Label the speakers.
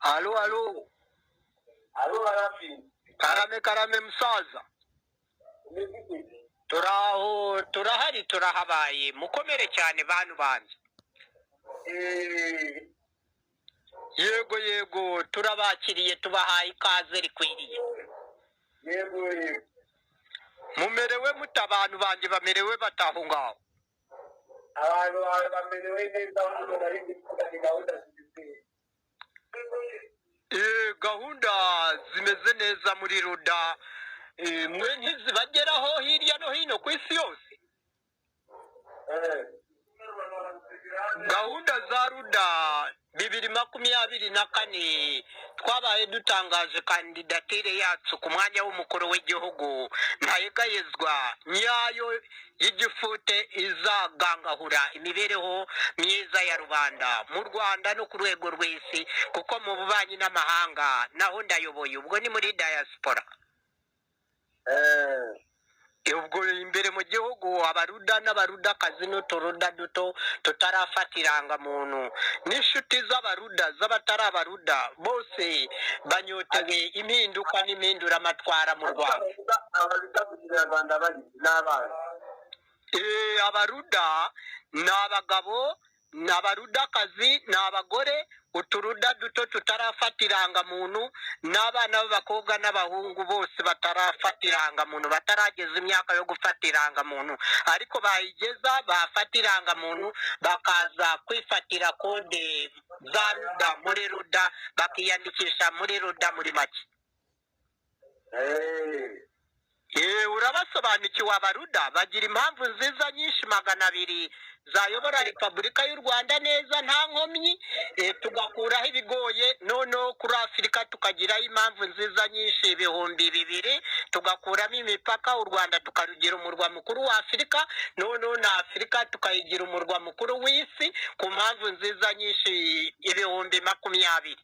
Speaker 1: Alo, alo.
Speaker 2: Alo, harafi.
Speaker 1: Karame, karame musaza. Turaho, turahari, turahabaye. Mukomere cyane bantu banje. Yego, yego, turabakiriye, tubahaye ikaze rikwiriye.
Speaker 2: Yego.
Speaker 1: Mumerewe mute abantu banje bamerewe bataho ngaho?
Speaker 2: Abantu bamerewe neza ahubwo nari ndikugana gahunda zifite.
Speaker 1: Gahunda zimeze neza muri Ruda. Mwe ntizibageraho hirya no hino ku isi yose. Gahunda za Ruda 2024 twabaye dutangaje kandidatire yacu ku mwanya w'umukuru w'igihugu ntayegayezwa nyayo y'igifute izagangahura imibereho myiza ya rubanda mu Rwanda no ku rwego rw'isi, kuko mu bubanyi n'amahanga naho ndayoboye, ubwo ni muri diaspora. Ubwo imbere mu gihugu abaruda n'abarudakazi n'uturuda duto tutarafata irangamuntu n'inshuti z'abaruda z'abatari abaruda bose banyotewe impinduka n'impinduramatwara mu Rwanda.
Speaker 2: Abaruda kugira Rwanda bari n'abana.
Speaker 1: Abaruda ni abagabo, ni abarudakazi, ni abagore, uturuda duto tutarafata irangamuntu n'abana b'abakobwa n'abahungu bose batarafata irangamuntu, batarageza imyaka yo gufata irangamuntu, ariko bayigeza bafata irangamuntu bakaza kwifatira kode za Ruda muri Ruda, bakiyandikisha muri Ruda muri make. Urabasobanukiwe abaruda bagira impamvu nziza nyinshi 200 zayobora Repubulika y'u Rwanda neza nta nkomyi, tugakuraho ibigoye, noneho kuri Afurika tukagiraho impamvu nziza nyinshi 200, tugakuramo imipaka, u Rwanda tukarugira umurwa mukuru wa Afurika, noneho na Afurika tukayigira umurwa mukuru w'isi ku mpamvu nziza nyinshi 2020.